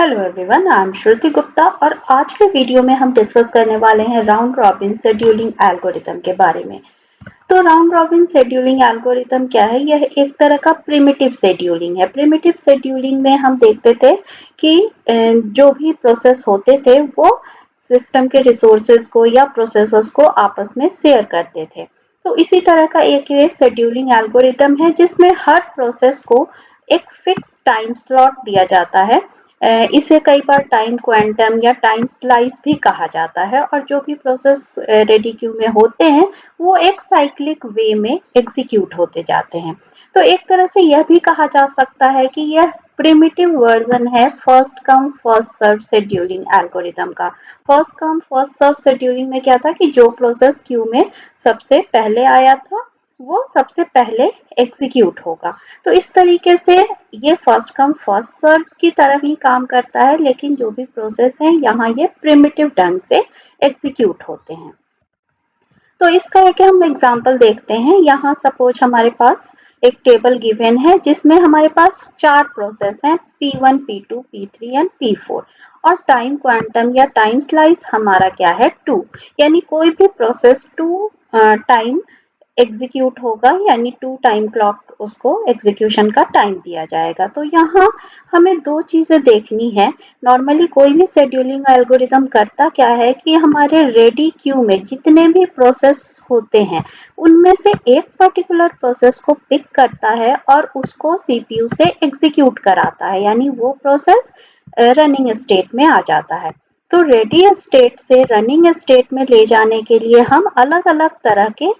Hello everyone, I am श्रुति गुप्ता और आज के वीडियो में हम डिस्कस करने वाले हैं राउंड रॉबिन शेड्यूलिंग एल्गोरिथम के बारे में। तो राउंड रॉबिन शेड्यूलिंग एल्गोरिथम क्या है? यह एक तरह का प्रिमिटिव शेड्यूलिंग है। प्रिमिटिव शेड्यूलिंग में हम देखते थे कि जो भी प्रोसेस होते थे वो सिस्टम के रिसोर्सेज को या प्रोसेसर्स को आपस में शेयर करते थे। तो इसी तरह का एक ये शेड्यूलिंग एल्गोरिथम है जिसमें हर प्रोसेस को एक फिक्स टाइम स्लॉट दिया जाता है। इसे कई बार टाइम क्वांटम या टाइम स्लाइस भी कहा जाता है और जो भी प्रोसेस रेडी क्यू में होते हैं वो एक साइक्लिक वे में एग्जीक्यूट होते जाते हैं। तो एक तरह से यह भी कहा जा सकता है कि यह प्रिमिटिव वर्जन है first come first serve scheduling algorithm का। First come first serve scheduling में क्या था कि जो प्रोसेस क्यू में सबसे पहले आया था वो सबसे पहले एग्जीक्यूट होगा। तो इस तरीके से ये फर्स्ट कम फर्स्ट सर्व की तरह ही काम करता है, लेकिन जो भी प्रोसेस है यहाँ ये प्रिमिटिव ढंग से एग्जीक्यूट होते हैं। तो इसका एक हम एग्जांपल देखते हैं। यहाँ सपोज हमारे पास एक टेबल गिवन है जिसमें हमारे पास 4 प्रोसेस हैं P1, P2, P3 and P4 और टाइम क्वांटम या टाइम स्लाइस हमारा क्या है 2। यानी कोई भी प्रोसेस 2 टाइम एग्जीक्यूट होगा, यानी 2 टाइम क्लॉक उसको एग्जीक्यूशन का टाइम दिया जाएगा। तो यहाँ हमें 2 चीजें देखनी है। नॉर्मली कोई भी शेड्यूलिंग एल्गोरिथम करता क्या है कि हमारे रेडी क्यू में जितने भी प्रोसेस होते हैं उनमें से एक पर्टिकुलर प्रोसेस को पिक करता है और उसको सीपीयू से एग्जीक्यूट कराता है, यानी वो प्रोसेस रनिंग स्टेट में आ जाता है। तो रेडी स्टेट से रनिंग स्टेट में ले जाने के लिए हम अलग अलग तरह के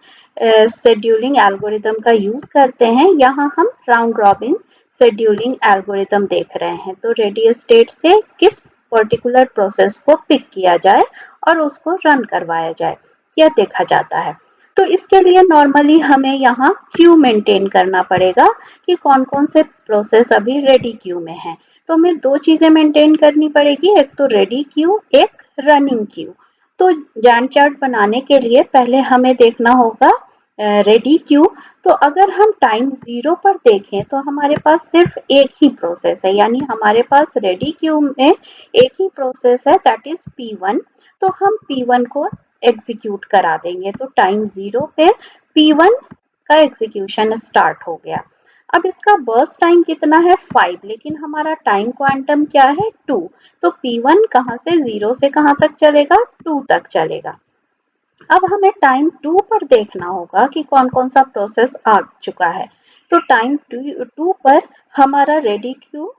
शेड्यूलिंग एल्गोरिथम का यूज करते हैं। यहाँ हम राउंड रॉबिन शेड्यूलिंग एल्गोरिथम देख रहे हैं। तो रेडी स्टेट से किस पर्टिकुलर प्रोसेस को पिक किया जाए और उसको रन करवाया जाए, यह देखा जाता है। तो इसके लिए नॉर्मली हमें यहाँ क्यू मेंटेन करना पड़ेगा कि कौन कौन से प्रोसेस अभी रेडी क्यू में है। तो हमें 2 चीजें मेंटेन करनी पड़ेगी, एक तो रेडी क्यू, एक रनिंग क्यू। तो गैंट चार्ट बनाने के लिए पहले हमें देखना होगा रेडी क्यू। तो अगर हम टाइम 0 पर देखें तो हमारे पास सिर्फ एक ही प्रोसेस है, यानी हमारे पास रेडी क्यू में एक ही प्रोसेस है, दैट इज P1। तो हम P1 को एग्जीक्यूट करा देंगे। तो टाइम 0 पे P1 का एग्जीक्यूशन स्टार्ट हो गया। अब इसका बर्स्ट टाइम कितना है 5, लेकिन हमारा टाइम क्वांटम क्या है 2। तो P1 कहाँ से 0 से कहाँ तक चलेगा 2 तक चलेगा। अब हमें टाइम 2 पर देखना होगा कि कौन कौन सा प्रोसेस आ चुका है। तो टाइम 2 पर हमारा रेडी क्यू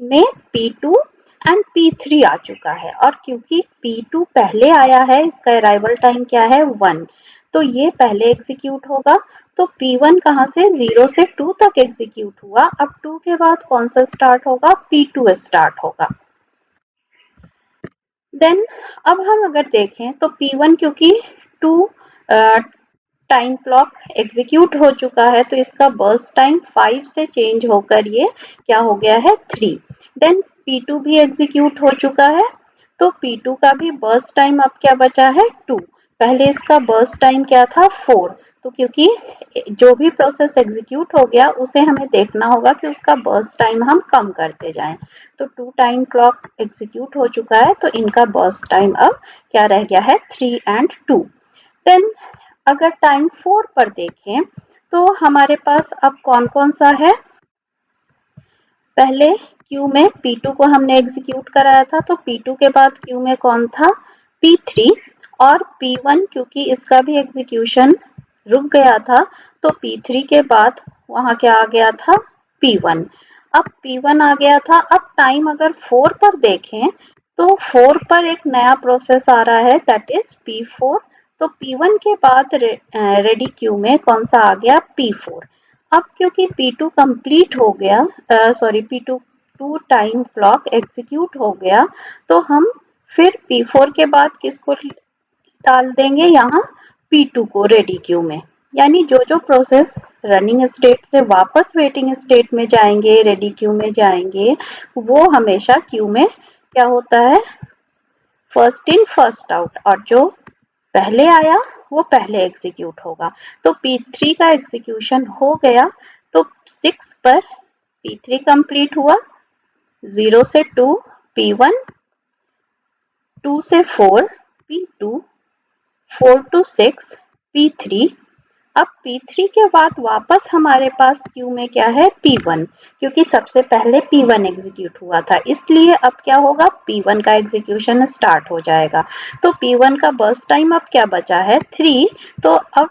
में P2 एंड P3 आ चुका है और क्योंकि P2 पहले आया है इसका अराइवल टाइम क्या है 1, तो ये पहले एग्जीक्यूट होगा। तो P1 कहाँ से 0 से 2 तक एग्जीक्यूट हुआ। अब 2 के बाद कौन सा स्टार्ट होगा P2 स्टार्ट होगा। देन अब हम अगर देखें तो P1 क्योंकि 2 टाइम क्लॉक एग्जीक्यूट हो चुका है तो इसका बर्स्ट टाइम 5 से चेंज होकर ये क्या हो गया है 3। देन P2 भी एग्जीक्यूट हो चुका है तो P2 का भी बर्स्ट टाइम अब क्या बचा है 2। पहले इसका बर्स्ट टाइम क्या था 4। तो क्योंकि जो भी प्रोसेस एग्जीक्यूट हो गया उसे हमें देखना होगा कि उसका बर्स्ट टाइम हम कम करते जाएं। तो 2 टाइम क्लॉक एग्जीक्यूट हो चुका है तो इनका बर्स्ट टाइम अब क्या रह गया है 3 एंड 2। देन अगर टाइम 4 पर देखें तो हमारे पास अब कौन कौन सा है। पहले क्यू में P2 को हमने एग्जीक्यूट कराया था तो P2 के बाद क्यू में कौन था P3 और P1 क्योंकि इसका भी एग्जीक्यूशन रुक गया था तो P3 के बाद वहां क्या आ गया था P1। अब P1 आ गया था। अब टाइम अगर 4 पर देखें तो 4 पर एक नया प्रोसेस आ रहा है दैट इज P4। तो P1 के बाद रेडी क्यू में कौन सा आ गया P4। अब क्योंकि P2 कंप्लीट हो गया, P2 2 टाइम क्लॉक एग्जीक्यूट हो गया तो हम फिर P4 के बाद किसको डाल देंगे यहाँ P2 को रेडी क्यू में। यानी जो जो प्रोसेस रनिंग स्टेट से वापस वेटिंग स्टेट में जाएंगे रेडी क्यू में जाएंगे वो हमेशा क्यू में क्या होता है फर्स्ट इन फर्स्ट आउट, और जो पहले आया वो पहले एग्जीक्यूट होगा। तो P3 का एग्जीक्यूशन हो गया तो 6 पर P3 कंप्लीट हुआ 0 से 2 P1, 2 से 4 P2, 4 to 6 P3। अब P3 के बाद वापस हमारे पास क्यू में क्या है P1, क्योंकि सबसे पहले P1 एग्जीक्यूट हुआ था, इसलिए अब क्या होगा P1 का एग्जीक्यूशन स्टार्ट हो जाएगा। तो P1 का बर्स्ट टाइम अब क्या बचा है 3। तो अब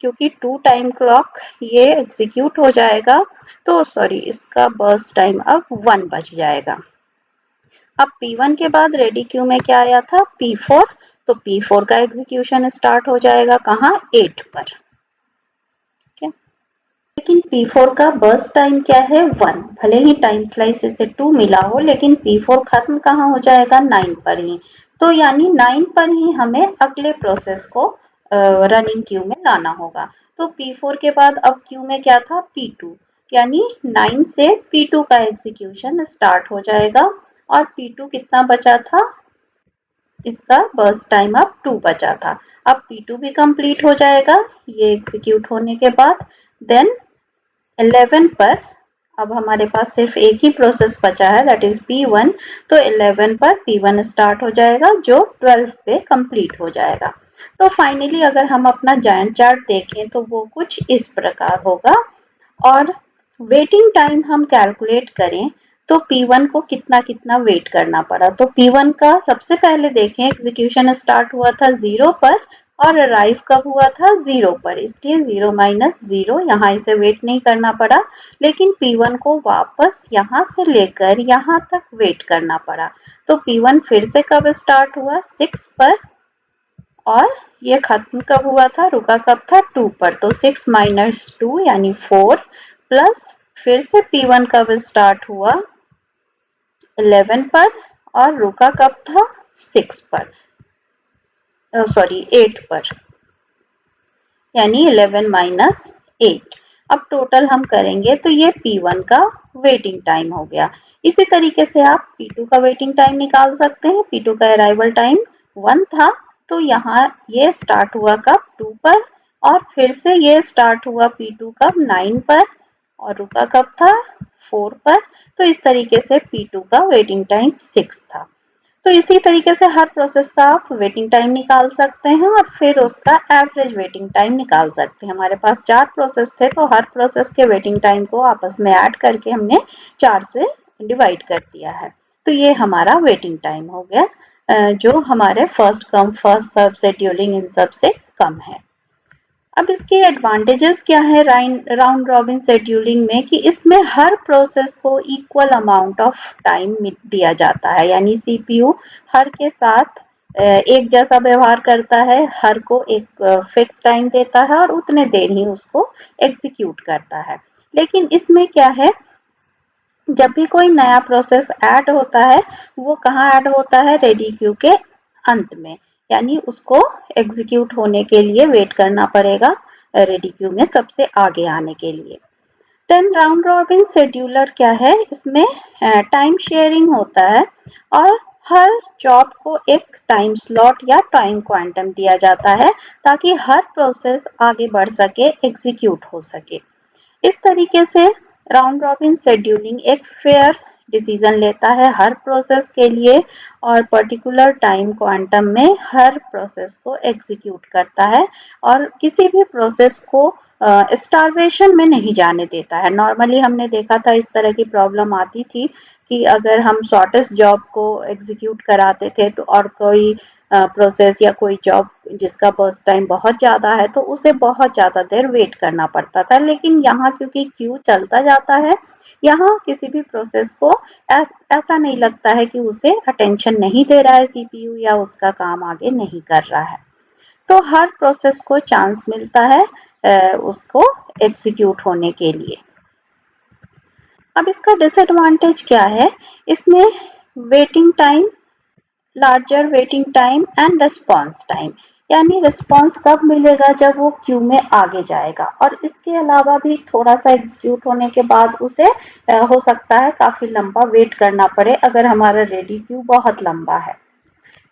क्योंकि 2 टाइम क्लॉक ये एग्जीक्यूट हो जाएगा, तो सॉरी इसका बर्स्ट टाइम अब 1 बच जाएगा। अब P1 के बाद रेडी क्यू में क्या आया था P4, तो P4 का एग्जीक्यूशन स्टार्ट हो जाएगा कहाँ 8 पर। लेकिन P4 का बर्स्ट टाइम क्या है 1। भले ही टाइम स्लाइस इसे 2 मिला हो, लेकिन P4 खत्म कहाँ हो जाएगा 9 पर ही। तो यानी 9 पर ही हमें अगले प्रोसेस को रनिंग क्यू में लाना होगा। तो P4 के बाद अब क्यू में क्या था P2, यानी 9 से P2 का एग्जीक्यूशन स्टार्ट हो जाएगा। और P2 कितना बचा था, इसका बर्स्ट टाइम अब 2 बचा था। अब P2 भी कंप्लीट हो जाएगा ये एग्जीक्यूट होने के बाद। देन 11 पर अब हमारे पास सिर्फ एक ही प्रोसेस बचा है, दैट इज P1। तो 11 पर P1 स्टार्ट हो जाएगा जो 12 पे कंप्लीट हो जाएगा। तो फाइनली अगर हम अपना जायंट चार्ट देखें तो वो कुछ इस प्रकार होगा। और वेटिंग टाइम हम कैलकुलेट करें तो P1 को कितना कितना वेट करना पड़ा। तो P1 का सबसे पहले देखें एग्जीक्यूशन स्टार्ट हुआ था 0 पर और अराइव कब हुआ था 0 पर, इसलिए 0 माइनस 0 यहाँ इसे वेट नहीं करना पड़ा। लेकिन P1 को वापस यहाँ से लेकर यहाँ तक वेट करना पड़ा। तो P1 फिर से कब स्टार्ट हुआ 6 पर और ये खत्म कब हुआ था, रुका कब था 2 पर। तो 6 माइनस 2 यानी 4 प्लस फिर से P1 कब स्टार्ट हुआ 11 पर और रुका कब था 6 पर, सॉरी 8 पर, यानी 11 माइनस 8। अब टोटल हम करेंगे तो ये P1 का वेटिंग टाइम हो गया। इसी तरीके से आप P2 का वेटिंग टाइम निकाल सकते हैं। P2 का अराइवल टाइम 1 था, तो यहाँ ये स्टार्ट हुआ कब 2 पर और फिर से ये स्टार्ट हुआ P2 कब 9 पर और रुका कब था 4 पर। तो इस तरीके से P2 का वेटिंग टाइम 6 था। तो इसी तरीके से हर प्रोसेस का आप वेटिंग टाइम निकाल सकते हैं और फिर उसका एवरेज वेटिंग टाइम निकाल सकते हैं। हमारे पास 4 प्रोसेस थे, तो हर प्रोसेस के वेटिंग टाइम को आपस में ऐड करके हमने 4 से डिवाइड कर दिया है। तो ये हमारा वेटिंग टाइम हो गया जो हमारे first come first serve scheduling इन सब से कम है। अब इसके एडवांटेजेस क्या है राउंड रॉबिन शेड्यूलिंग में, कि इसमें हर प्रोसेस को इक्वल अमाउंट ऑफ टाइम दिया जाता है, यानी सीपीयू हर के साथ एक जैसा व्यवहार करता है, हर को एक फिक्स टाइम देता है और उतने देर ही उसको एग्जीक्यूट करता है। लेकिन इसमें क्या है, जब भी कोई नया प्रोसेस ऐड होता है वो कहाँ ऐड होता है रेडी क्यू के अंत में, यानी उसको एग्जीक्यूट होने के लिए वेट करना पड़ेगा रेडी क्यू में सबसे आगे आने के लिए। देन राउंड रॉबिन शेड्यूलर क्या है, इसमें टाइम शेयरिंग होता है और हर जॉब को एक टाइम स्लॉट या टाइम क्वांटम दिया जाता है ताकि हर प्रोसेस आगे बढ़ सके, एग्जीक्यूट हो सके। इस तरीके से राउंड रॉबिन शेड्यूलिंग एक फेयर डिसीजन लेता है हर प्रोसेस के लिए और पर्टिकुलर टाइम क्वांटम में हर प्रोसेस को एग्जीक्यूट करता है और किसी भी प्रोसेस को स्टारवेशन में नहीं जाने देता है। नॉर्मली हमने देखा था इस तरह की प्रॉब्लम आती थी कि अगर हम शॉर्टेस्ट जॉब को एग्जीक्यूट कराते थे तो और कोई प्रोसेस या कोई जॉब जिसका बर्स्ट टाइम बहुत ज़्यादा है तो उसे बहुत ज़्यादा देर वेट करना पड़ता था। लेकिन यहाँ क्योंकि क्यू चलता जाता है, यहाँ किसी भी प्रोसेस को ऐसा नहीं लगता है कि उसे अटेंशन नहीं दे रहा है सीपीयू या उसका काम आगे नहीं कर रहा है। तो हर प्रोसेस को चांस मिलता है उसको एग्जीक्यूट होने के लिए। अब इसका डिसएडवांटेज क्या है, इसमें waiting time, larger waiting time and response time, यानी रिस्पॉन्स कब मिलेगा जब वो क्यू में आगे जाएगा और इसके अलावा भी थोड़ा सा एग्जीक्यूट होने के बाद उसे हो सकता है काफी लंबा वेट करना पड़े अगर हमारा रेडी क्यू बहुत लंबा है।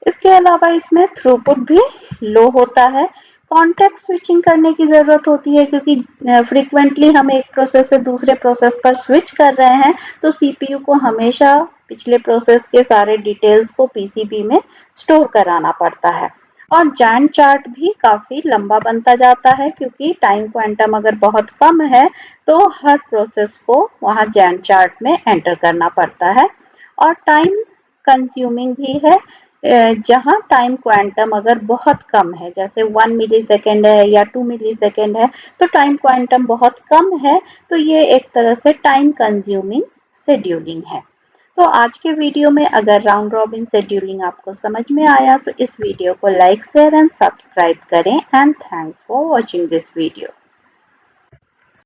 इसके अलावा इसमें थ्रूपुट भी लो होता है। कॉन्टेक्स्ट स्विचिंग करने की ज़रूरत होती है क्योंकि फ्रीक्वेंटली हम एक प्रोसेस से दूसरे प्रोसेस पर स्विच कर रहे हैं, तो सीपीयू को हमेशा पिछले प्रोसेस के सारे डिटेल्स को पीसीबी में स्टोर कराना पड़ता है। और गैंट चार्ट भी काफी लंबा बनता जाता है क्योंकि टाइम क्वांटम अगर बहुत कम है तो हर प्रोसेस को वहां गैंट चार्ट में एंटर करना पड़ता है। और टाइम कंज्यूमिंग भी है, जहां टाइम क्वांटम अगर बहुत कम है, जैसे 1 मिलीसेकंड है या 2 मिलीसेकंड है, तो टाइम क्वांटम बहुत कम है, तो ये एक तरह से टाइम कंज्यूमिंग शेड्यूलिंग है। तो आज के वीडियो में अगर राउंड रॉबिन शेड्यूलिंग आपको समझ में आया तो इस वीडियो को लाइक शेयर एंड सब्सक्राइब करें and thanks for watching this video.